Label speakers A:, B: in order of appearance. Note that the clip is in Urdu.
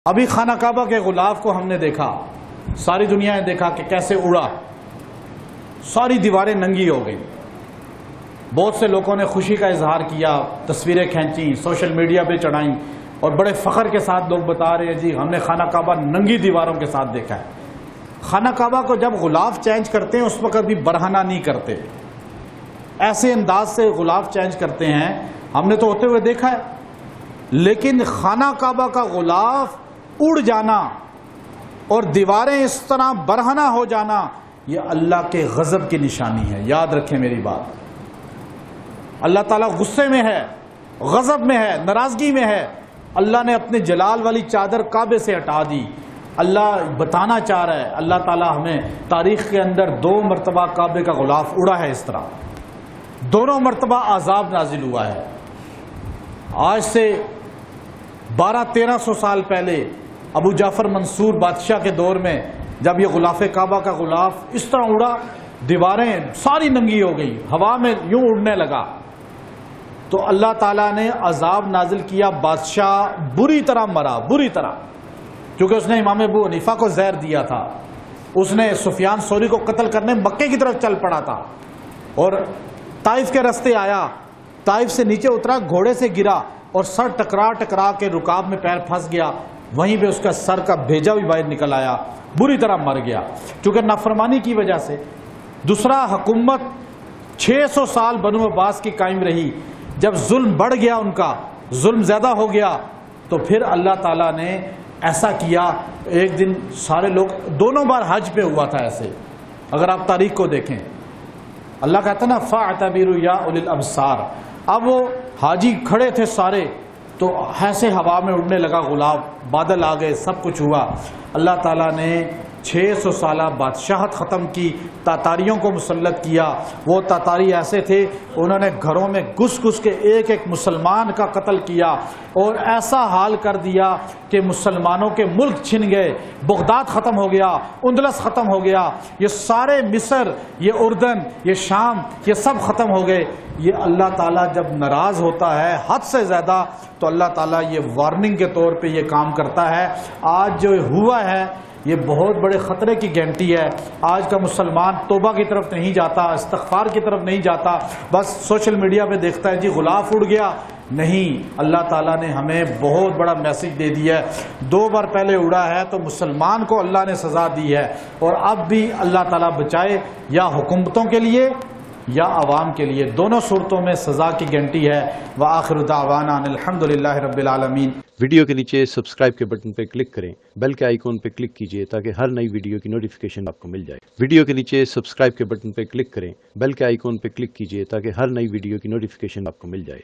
A: ابھی خانہ کعبہ کے غلاف کو ہم نے دیکھا، ساری دنیا نے دیکھا کہ کیسے اڑا، ساری دیواریں ننگی ہو گئی۔ بہت سے لوگوں نے خوشی کا اظہار کیا، تصویریں کھینچیں، سوشل میڈیا پہ چڑھائیں، اور بڑے فخر کے ساتھ لوگ بتا رہے ہیں جی ہم نے خانہ کعبہ ننگی دیواروں کے ساتھ دیکھا ہے۔ خانہ کعبہ کو جب غلاف چینج کرتے ہیں اس وقت بھی برہنہ نہیں کرتے، ایسے انداز سے غلاف چینج کرتے ہیں، ہم نے تو ہوتے ہوئے دیکھا ہے۔ لیکن خانہ کعبہ کا غلاف اڑ جانا اور دیواریں اس طرح برہنہ ہو جانا، یہ اللہ کے غضب کی نشانی ہے۔ یاد رکھیں میری بات، اللہ تعالیٰ غصے میں ہے، غضب میں ہے، ناراضگی میں ہے۔ اللہ نے اپنے جلال والی چادر کعبے سے ہٹا دی۔ اللہ بتانا چاہ رہا ہے، اللہ تعالیٰ ہمیں تاریخ کے اندر 2 مرتبہ کعبے کا غلاف اڑا ہے، اس طرح دونوں مرتبہ عذاب نازل ہوا ہے۔ آج سے 1200-1300 سال پہلے ابو جعفر منصور بادشاہ کے دور میں جب یہ غلاف کعبہ کا غلاف اس طرح اڑا، دیواریں ساری ننگی ہو گئی، ہوا میں یوں اڑنے لگا، تو اللہ تعالیٰ نے عذاب نازل کیا۔ بادشاہ بری طرح مرا، بری طرح، کیونکہ اس نے امام ابو حنیفہ کو زہر دیا تھا، اس نے سفیان ثوری کو قتل کرنے مکے کی طرف چل پڑا تھا، اور طائف کے راستے آیا، طائف سے نیچے اترا، گھوڑے سے گرا اور سر ٹکرا کے رکاب میں پیر پھنس گیا، وہیں پہ اس کا سر کا بھیجا بھی باہر نکل آیا، بری طرح مر گیا کیونکہ نافرمانی کی وجہ سے۔ دوسرا، حکومت 600 سال بنو عباس کی قائم رہی، جب ظلم بڑھ گیا، ان کا ظلم زیادہ ہو گیا، تو پھر اللہ تعالیٰ نے ایسا کیا، ایک دن سارے لوگ، دونوں بار حج پہ ہوا تھا ایسے، اگر آپ تاریخ کو دیکھیں، اللہ کہتا نا فَاعْتَبِرُوا يَا أُولِي الْأَبْصَارِ۔ اب وہ حاجی کھڑے تھے سارے، تو ایسے ہوا میں اڑنے لگا غلاف، بادل آ گئے، سب کچھ ہوا۔ اللہ تعالیٰ نے 600 سالہ بادشاہت ختم کی، تاتاریوں کو مسلط کیا۔ وہ تاتاری ایسے تھے، انہوں نے گھروں میں گھس گھس کے ایک ایک مسلمان کا قتل کیا، اور ایسا حال کر دیا کہ مسلمانوں کے ملک چھن گئے، بغداد ختم ہو گیا، اندلس ختم ہو گیا، یہ سارے مصر، یہ اردن، یہ شام، یہ سب ختم ہو گئے۔ یہ اللہ تعالیٰ جب ناراض ہوتا ہے حد سے زیادہ، تو اللہ تعالیٰ یہ وارننگ کے طور پہ یہ کام کرتا ہے۔ آج جو ہوا ہے یہ بہت بڑے خطرے کی گھنٹی ہے۔ آج کا مسلمان توبہ کی طرف نہیں جاتا، استغفار کی طرف نہیں جاتا، بس سوشل میڈیا پہ دیکھتا ہے جی غلاف اڑ گیا۔ نہیں، اللہ تعالیٰ نے ہمیں بہت بڑا میسج دے دیا ہے۔ 2 بار پہلے اڑا ہے تو مسلمان کو اللہ نے سزا دی ہے، اور اب بھی اللہ تعالیٰ بچائے، یا حکومتوں کے لیے یا عوام کے لیے، دونوں صورتوں میں سزا کی گھنٹی ہے۔ وآخر دعوانا ان الحمدللہ رب العالمین۔
B: ویڈیو کے نیچے سبسکرائب کے بٹن پہ کلک کریں، بیل کے آئیکن پہ کلک کیجئے تاکہ ہر نئی ویڈیو کی نوٹیفیکیشن آپ کو مل جائے۔ ویڈیو کے نیچے سبسکرائب کے بٹن پہ کلک کریں، بیل کے آئیکن پہ کلک کیجئے تاکہ ہر نئی ویڈیو کی نوٹیفیکیشن آپ کو مل جائے۔